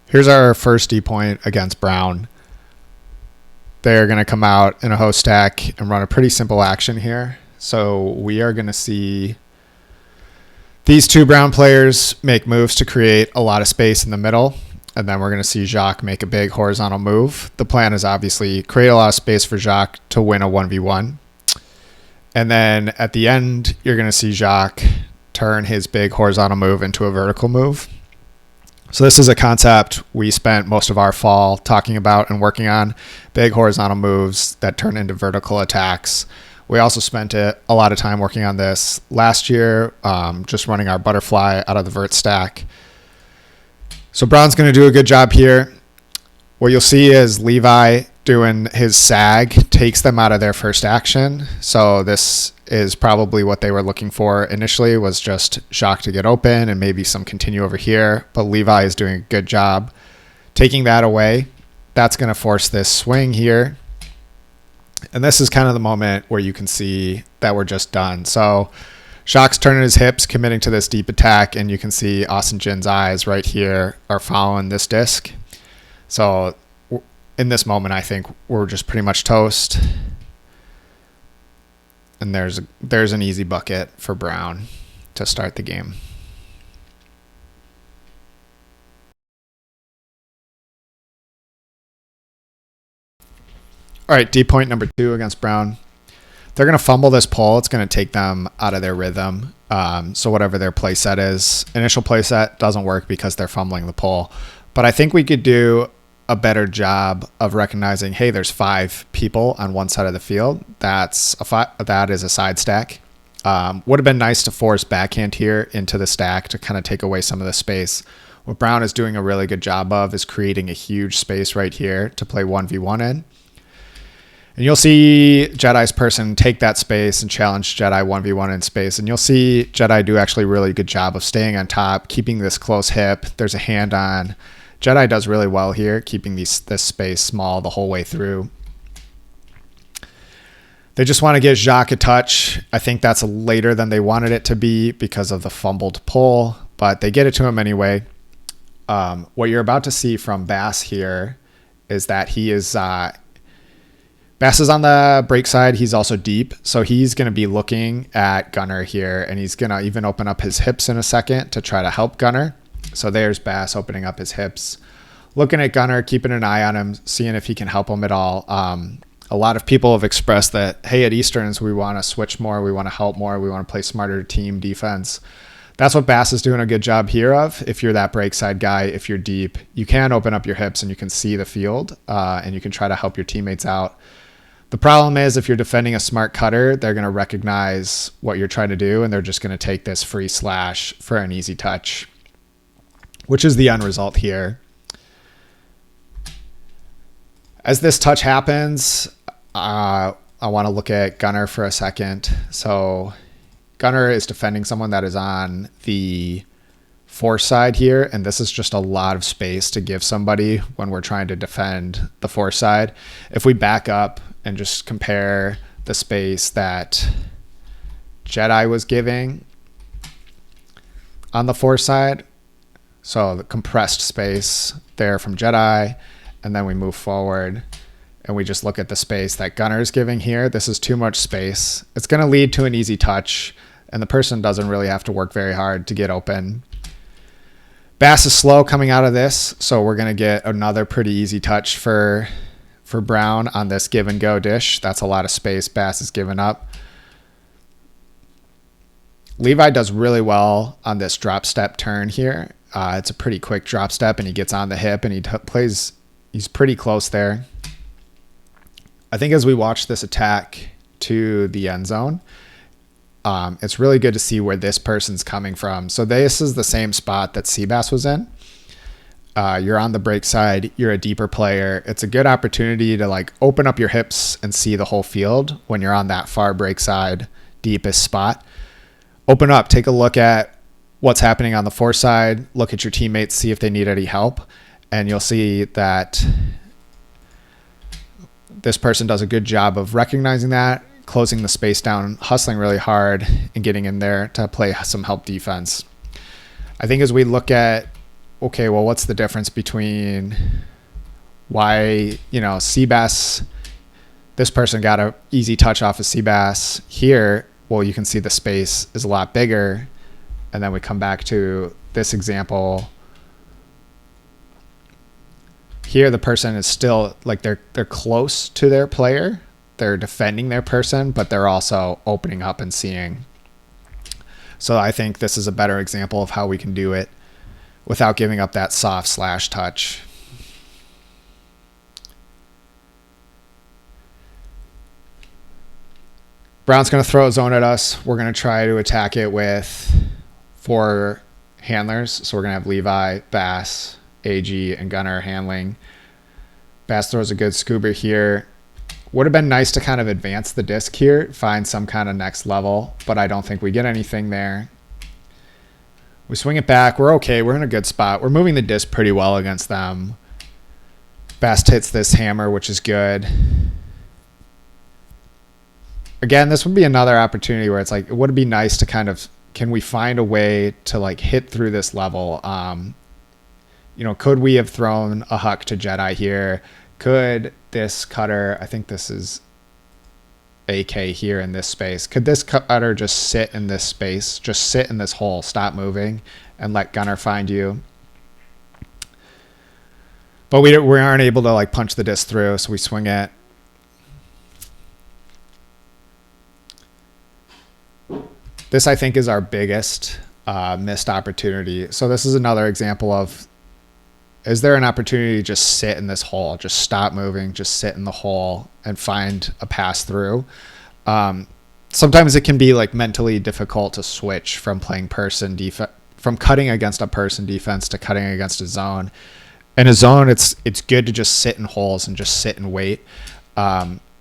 Here's our first D point against Brown. They're going to come out in a host stack and run a pretty simple action here. So we are going to see these two Brown players make moves to create a lot of space in the middle. And then we're going to see Jacques make a big horizontal move. The plan is obviously create a lot of space for Jacques to win a 1v1. And then at the end, you're going to see Jacques turn his big horizontal move into a vertical move. So this is a concept we spent most of our fall talking about and working on, big horizontal moves that turn into vertical attacks. We also spent a lot of time working on this last year, just running our butterfly out of the vert stack. So Brown's going to do a good job here. What you'll see is Levi doing his sag takes them out of their first action. So this is probably what they were looking for initially, was just Jacques to get open and maybe some continue over here. But Levi is doing a good job taking that away. That's going to force this swing here. And this is kind of the moment where you can see that we're just done. So Jacques turning his hips, committing to this deep attack, and you can see Austin Jin's eyes right here are following this disc. So in this moment, I think we're just pretty much toast. And there's an easy bucket for Brown to start the game. All right, D point number 2 against Brown. They're going to fumble this pole. It's going to take them out of their rhythm. So whatever their play set is, initial play set doesn't work because they're fumbling the pole. But I think we could do a better job of recognizing, hey, there's 5 people on one side of the field. That is a side stack. Would have been nice to force backhand here into the stack to kind of take away some of the space. What Brown is doing a really good job of is creating a huge space right here to play 1v1 in. And you'll see Jedi's person take that space and challenge Jedi 1v1 in space. And you'll see Jedi do actually a really good job of staying on top, keeping this close hip. There's a hand on. Jedi does really well here, keeping this space small the whole way through. They just want to get Jacques a touch. I think that's later than they wanted it to be because of the fumbled pull, but they get it to him anyway. What you're about to see from Bass here is that he is... Bass is on the break side. He's also deep, so he's going to be looking at Gunner here, and he's going to even open up his hips in a second to try to help Gunner. So there's Bass opening up his hips, looking at Gunner, keeping an eye on him, seeing if he can help him at all. A lot of people have expressed that, hey, at Easterns, we want to switch more. We want to help more. We want to play smarter team defense. That's what Bass is doing a good job here of. If you're that break side guy, if you're deep, you can open up your hips and you can see the field, and you can try to help your teammates out. The problem is if you're defending a smart cutter, they're going to recognize what you're trying to do, and they're just going to take this free slash for an easy touch, which is the end result here. As this touch happens, I want to look at Gunner for a second. So Gunner is defending someone that is on the force side here, and this is just a lot of space to give somebody when we're trying to defend the force side. If we back up and just compare the space that Jedi was giving on the force side, so the compressed space there from Jedi, and then we move forward and we just look at the space that Gunner is giving here. This is too much space. It's going to lead to an easy touch, and the person doesn't really have to work very hard to get open. Bass is slow coming out of this, so we're going to get another pretty easy touch for Brown on this give and go dish. That's a lot of space Bass is giving up. Levi does really well on this drop step turn here. It's a pretty quick drop step, and he gets on the hip, and he's pretty close there. I think as we watch this attack to the end zone, it's really good to see where this person's coming from. So this is the same spot that Seabass was in. You're on the break side. You're a deeper player. It's a good opportunity to like open up your hips and see the whole field when you're on that far break side, deepest spot. Open up, take a look at what's happening on the force side, look at your teammates, see if they need any help, and you'll see that this person does a good job of recognizing that, closing the space down, hustling really hard, and getting in there to play some help defense. I think as we look at okay, well, what's the difference between why, Seabass, this person got a easy touch off of Seabass here. Well, you can see the space is a lot bigger. And then we come back to this example. Here, the person is still like they're close to their player. They're defending their person, but they're also opening up and seeing. So I think this is a better example of how we can do it without giving up that soft slash touch. Brown's going to throw a zone at us. We're going to try to attack it with 4 handlers. So we're going to have Levi, Bass, AG, and Gunner handling. Bass throws a good scuba here. Would have been nice to kind of advance the disc here, find some kind of next level, but I don't think we get anything there. We swing it back. We're okay. We're in a good spot. We're moving the disc pretty well against them. Bass hits this hammer, which is good. Again, this would be another opportunity where it's like, it would be nice to kind of, can we find a way to like hit through this level? Could we have thrown a Huck to Jedi here? Could this cutter, I think this is AK here in this space. Could this cutter just sit in this space, just sit in this hole, stop moving, and let Gunner find you? But we aren't able to like punch the disc through, so we swing it. This, I think, is our biggest missed opportunity. So this is another example of, is there an opportunity to just sit in this hole, just stop moving, just sit in the hole and find a pass through? Sometimes it can be like mentally difficult to switch from playing person defense, from cutting against a person defense to cutting against a zone. In a zone, it's good to just sit in holes and just sit and wait.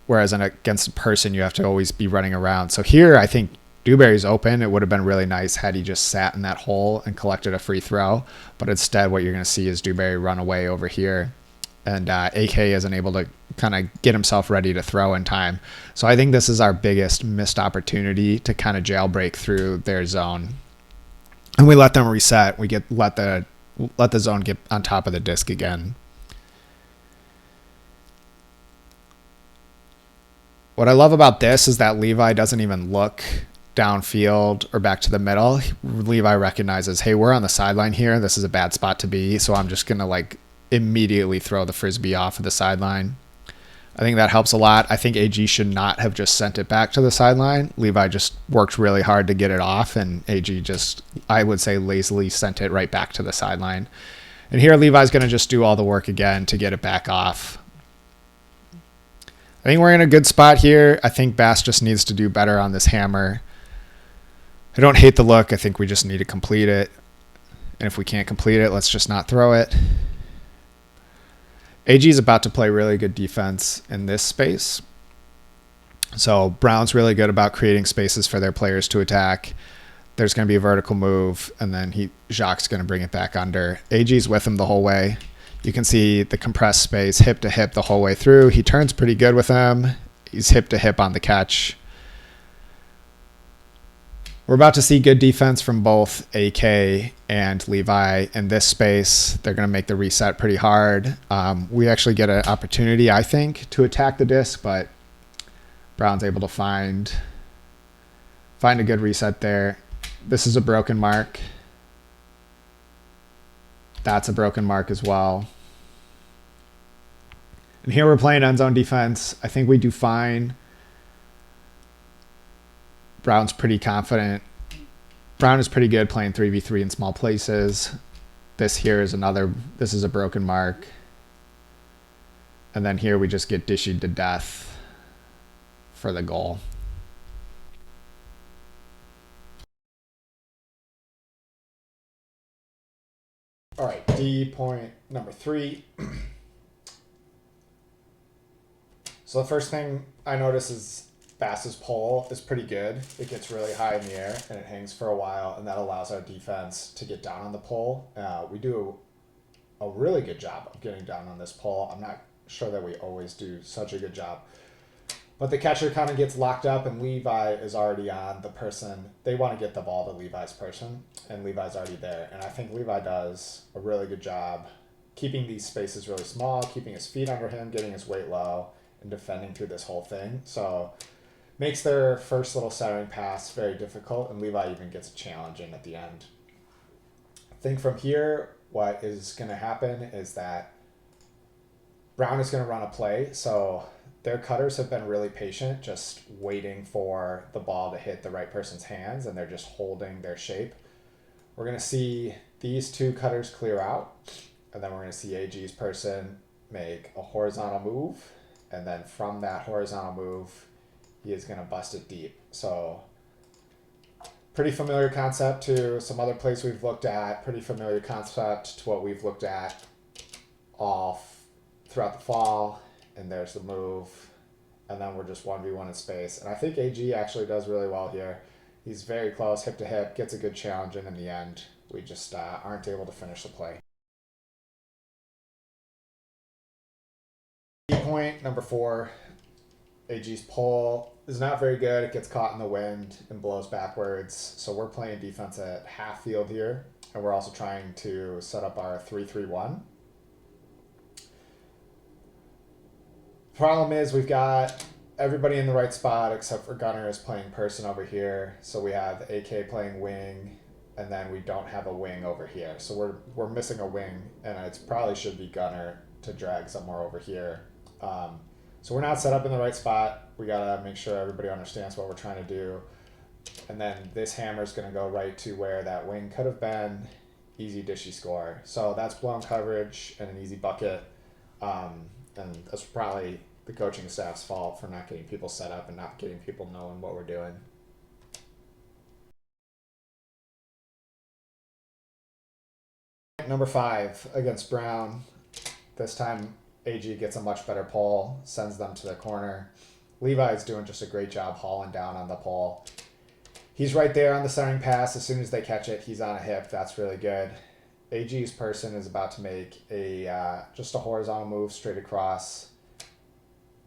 Whereas against a person, you have to always be running around. So here, I think Dewberry's open. It would have been really nice had he just sat in that hole and collected a free throw. But instead, what you're going to see is Dewberry run away over here. And AK isn't able to kind of get himself ready to throw in time. So I think this is our biggest missed opportunity to kind of jailbreak through their zone. And we let them reset. We let the zone get on top of the disc again. What I love about this is that Levi doesn't even look downfield or back to the middle. Levi recognizes, hey, we're on the sideline here. This is a bad spot to be. So I'm just going to like immediately throw the Frisbee off of the sideline. I think that helps a lot. I think AG should not have just sent it back to the sideline. Levi just worked really hard to get it off, and AG just, I would say, lazily sent it right back to the sideline. And here Levi's going to just do all the work again to get it back off. I think we're in a good spot here. I think Bass just needs to do better on this hammer. I don't hate the look. I think we just need to complete it. And if we can't complete it, let's just not throw it. AG is about to play really good defense in this space. So Brown's really good about creating spaces for their players to attack. There's going to be a vertical move, and then Jacques going to bring it back under. AG's with him the whole way. You can see the compressed space, hip to hip the whole way through. He turns pretty good with him. He's hip to hip on the catch. We're about to see good defense from both AK and Levi in this space. They're going to make the reset pretty hard. We actually get an opportunity, I think, to attack the disc, but Brown's able to find a good reset there. This is a broken mark. That's a broken mark as well. And here we're playing end zone defense. I think we do fine. Brown's pretty confident. Brown is pretty good playing 3v3 in small places. This is a broken mark. And then here we just get dishied to death for the goal. All right, D point number 3. So the first thing I notice is Bass's pole is pretty good. It gets really high in the air and it hangs for a while, and that allows our defense to get down on the pole. We do a really good job of getting down on this pole. I'm not sure that we always do such a good job. But the catcher kind of gets locked up, and Levi is already on the person. They want to get the ball to Levi's person, and Levi's already there. And I think Levi does a really good job keeping these spaces really small, keeping his feet under him, getting his weight low, and defending through this whole thing. So makes their first little centering pass very difficult, and Levi even gets a challenge in at the end. I think from here, what is going to happen is that Brown is going to run a play. So their cutters have been really patient, just waiting for the ball to hit the right person's hands, and they're just holding their shape. We're going to see these two cutters clear out, and then we're going to see AG's person make a horizontal move, and then from that horizontal move, he is going to bust it deep. So pretty familiar concept to some other plays we've looked at, pretty familiar concept to what we've looked at all throughout the fall. And there's the move, and then we're just 1v1 in space. And I think AG actually does really well here. He's very close, hip to hip, gets a good challenge, and in the end, we just aren't able to finish the play. Key point number 4, AG's pull is not very good. It gets caught in the wind and blows backwards. So we're playing defense at half field here, and we're also trying to set up our 3-3-1. Problem is we've got everybody in the right spot except for Gunner is playing person over here. So we have AK playing wing, and then we don't have a wing over here. So we're missing a wing, and it probably should be Gunner to drag somewhere over here. So we're not set up in the right spot. We gotta make sure everybody understands what we're trying to do. And then this hammer is gonna go right to where that wing could have been. Easy dishy score. So that's blown coverage and an easy bucket. And that's probably the coaching staff's fault for not getting people set up and not getting people knowing what we're doing. Number 5 against Brown. This time AG gets a much better pull, sends them to the corner. Levi's doing just a great job hauling down on the pull. He's right there on the centering pass. As soon as they catch it, he's on a hip. That's really good. AG's person is about to make just a horizontal move straight across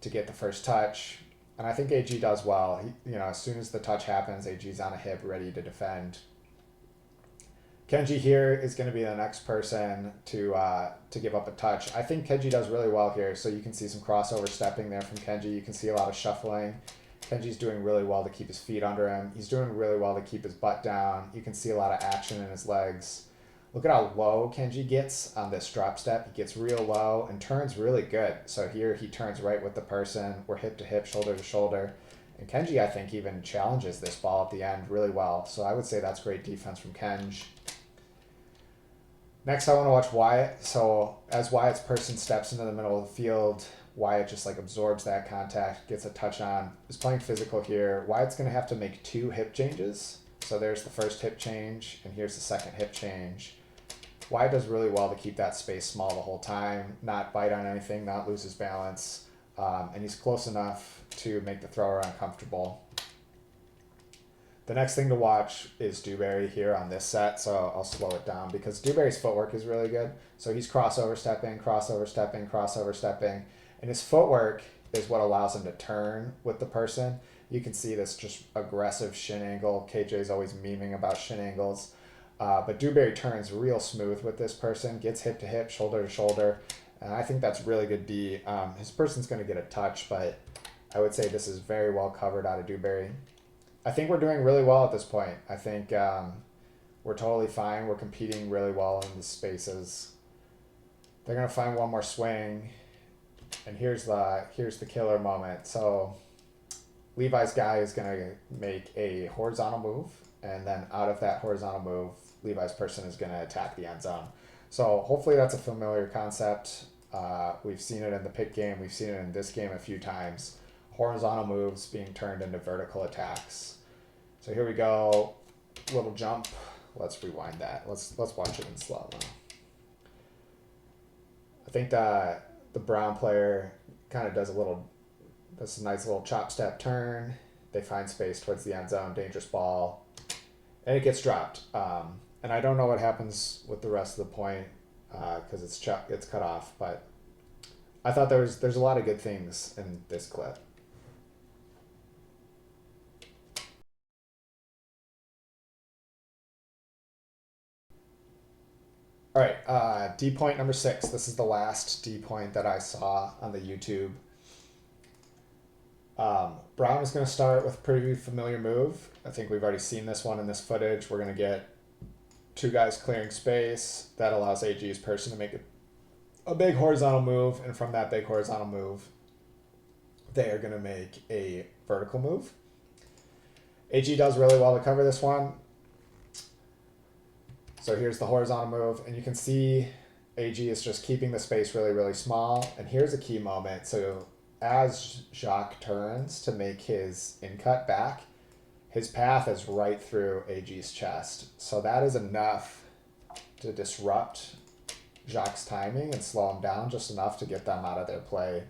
to get the first touch, and I think AG does well. As soon as the touch happens, AG's on a hip, ready to defend. Kenji here is going to be the next person to give up a touch. I think Kenji does really well here, so you can see some crossover stepping there from Kenji. You can see a lot of shuffling. Kenji's doing really well to keep his feet under him. He's doing really well to keep his butt down. You can see a lot of action in his legs. Look at how low Kenji gets on this drop step. He gets real low and turns really good. So here he turns right with the person. We're hip to hip, shoulder to shoulder. And Kenji, I think, even challenges this ball at the end really well. So I would say that's great defense from Kenji. Next, I want to watch Wyatt. So as Wyatt's person steps into the middle of the field, Wyatt just absorbs that contact, gets a touch on, is playing physical here. Wyatt's going to have to make 2 hip changes. So there's the first hip change, and here's the second hip change. Wyatt does really well to keep that space small the whole time, not bite on anything, not lose his balance, and he's close enough to make the thrower uncomfortable. The next thing to watch is Dewberry here on this set, so I'll slow it down because Dewberry's footwork is really good. So he's crossover stepping, crossover stepping, crossover stepping, and his footwork is what allows him to turn with the person. You can see this just aggressive shin angle. KJ's always memeing about shin angles. But Dewberry turns real smooth with this person, gets hip to hip, shoulder to shoulder. And I think that's really good D. His person's going to get a touch, but I would say this is very well covered out of Dewberry. I think we're doing really well at this point. I think we're totally fine. We're competing really well in the spaces. They're going to find one more swing. And here's the killer moment. So Levi's guy is going to make a horizontal move. And then out of that horizontal move, Levi's person is going to attack the end zone. So hopefully that's a familiar concept. We've seen it in the pick game. We've seen it in this game a few times. Horizontal moves being turned into vertical attacks. So here we go. Little jump. Let's rewind that. Let's watch it in slow mo. I think the Brown player kind of does a nice little chop step turn. They find space towards the end zone. Dangerous ball. And it gets dropped. And I don't know what happens with the rest of the point because it's cut off. But I thought there's a lot of good things in this clip. All right, D point number 6. This is the last D point that I saw on the YouTube. Brown is going to start with a pretty familiar move. I think we've already seen this one in this footage. We're going to get two guys clearing space. That allows AG's person to make a big horizontal move, and from that big horizontal move, they are going to make a vertical move. AG does really well to cover this one. So here's the horizontal move, and you can see AG is just keeping the space really, really small. And here's a key moment. So as Jacques turns to make his in-cut back, his path is right through AG's chest. So that is enough to disrupt Jacques' timing and slow him down just enough to get them out of their play.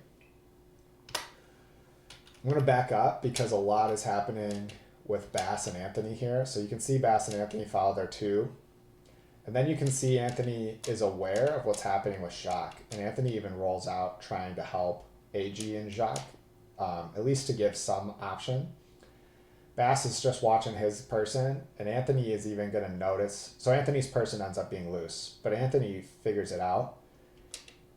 I'm going to back up because a lot is happening with Bass and Anthony here. So you can see Bass and Anthony follow their 2. And then you can see Anthony is aware of what's happening with Jacques. And Anthony even rolls out trying to help AG and Jacques, at least to give some option. Bass is just watching his person, and Anthony is even going to notice. So Anthony's person ends up being loose, but Anthony figures it out.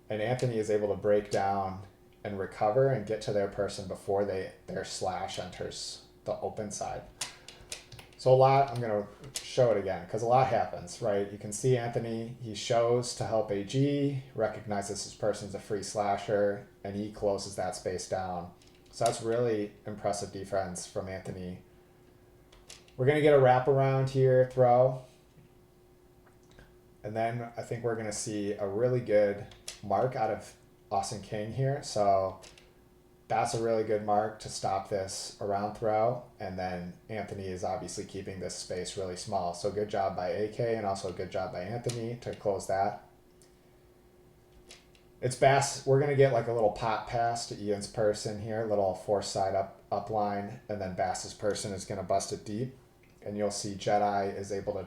And Anthony is able to break down and recover and get to their person before their slash enters the open side. So a lot, I'm going to show it again because a lot happens, right? You can see Anthony, he shows to help AG, recognizes his person's a free slasher, and he closes that space down. So that's really impressive defense from Anthony. We're going to get a wraparound here, throw. And then I think we're going to see a really good mark out of Austin King here. So that's a really good mark to stop this around throw. And then Anthony is obviously keeping this space really small. So good job by AK and also a good job by Anthony to close that. It's Bass. We're going to get like a little pop pass to Ian's person here, little force side up line. And then Bass's person is going to bust it deep. And you'll see Jedi is able to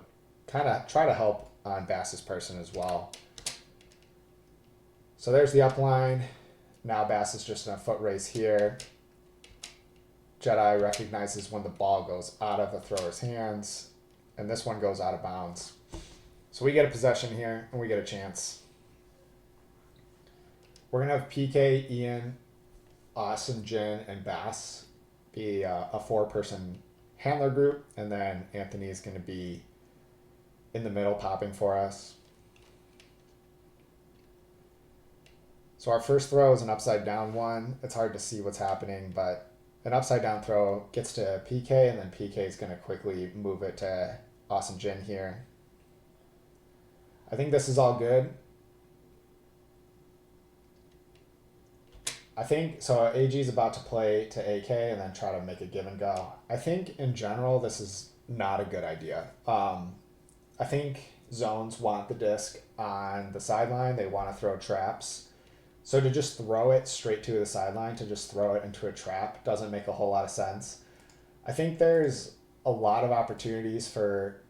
kind of try to help on Bass's person as well. So there's the up line. Now Bass is just in a foot race here. Jedi recognizes when the ball goes out of the thrower's hands. And this one goes out of bounds. So we get a possession here, and we get a chance. We're going to have PK, Ian, Austin, Jin, and Bass be a 4-person handler group. And then Anthony is going to be in the middle popping for us. So our first throw is an upside down one. It's hard to see what's happening, but an upside down throw gets to PK, and then PK is going to quickly move it to Austin Jin here. I think this is all good. I think, so AG is about to play to AK and then try to make a give and go. I think in general, this is not a good idea. I think zones want the disc on the sideline. They want to throw traps. So to just throw it straight to the sideline, to just throw it into a trap, doesn't make a whole lot of sense. I think there's a lot of opportunities for,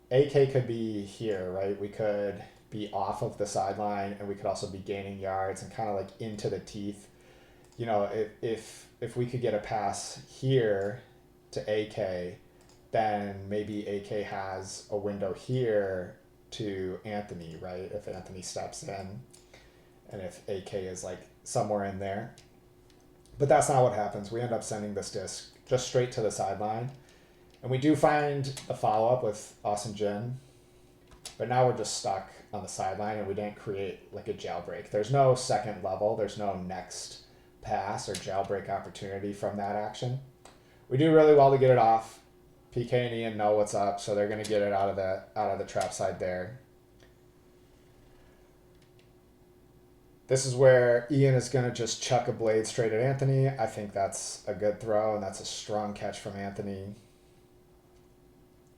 AK could be here, right? We could be off of the sideline, and we could also be gaining yards and kind of like into the teeth. If we could get a pass here to AK, then maybe AK has a window here to Anthony, right? If Anthony steps in. And if AK is like somewhere in there. But that's not what happens. We end up sending this disc just straight to the sideline. And we do find a follow-up with Austin Jin. But now we're just stuck on the sideline, and we didn't create like a jailbreak. There's no second level. There's no next pass or jailbreak opportunity from that action. We do really well to get it off. PK and Ian know what's up, so they're going to get it out of the trap side there. This is where Ian is going to just chuck a blade straight at Anthony. I think that's a good throw, and that's a strong catch from Anthony.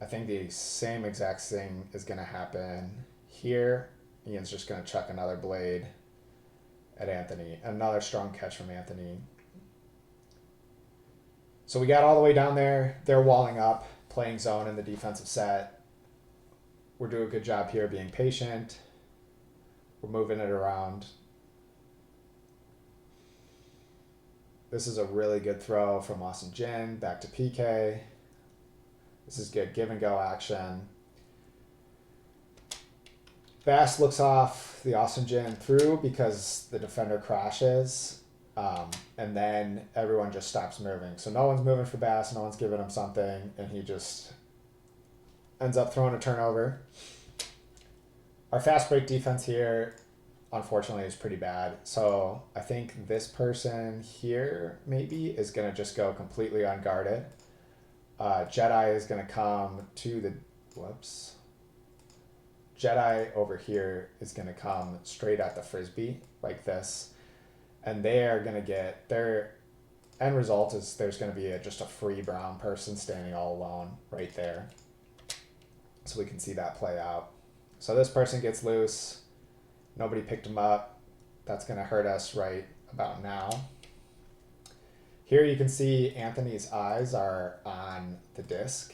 I think the same exact thing is going to happen here. Ian's just going to chuck another blade at Anthony. Another strong catch from Anthony. So we got all the way down there. They're walling up, playing zone in the defensive set. We're doing a good job here being patient. We're moving it around. This is a really good throw from Austin Jin back to PK. This is good give and go action. Bass looks off the Austin Jin through because the defender crashes. And then everyone just stops moving. So no one's moving for Bass, no one's giving him something, and he just ends up throwing a turnover. Our fast break defense here, unfortunately, is pretty bad. So I think this person here maybe is going to just go completely unguarded. Jedi is going to come to the... Whoops. Jedi over here is going to come straight at the Frisbee like this. And they are going to get... Their end result is there's going to be just a free brown person standing all alone right there. So we can see that play out. So this person gets loose. Nobody picked him up. That's going to hurt us right about now. Here you can see Anthony's eyes are on the disc.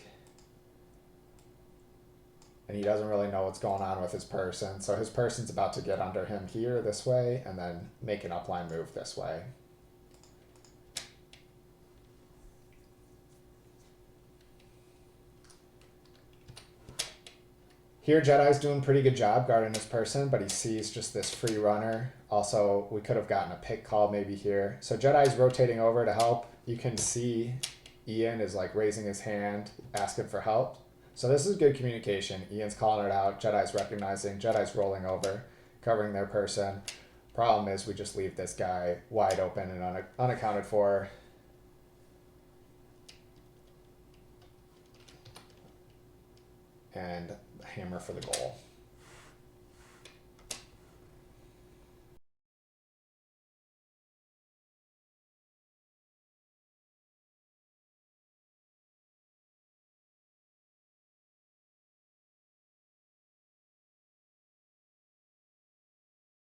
And he doesn't really know what's going on with his person. So his person's about to get under him here this way and then make an upline move this way. Here Jedi's doing a pretty good job guarding his person, but he sees just this free runner. Also, we could have gotten a pick call maybe here. So Jedi's rotating over to help. You can see Ian is like raising his hand, asking for help. So this is good communication. Ian's calling it out. Jedi's recognizing. Jedi's rolling over, covering their person. Problem is we just leave this guy wide open and unaccounted for. And hammer for the goal.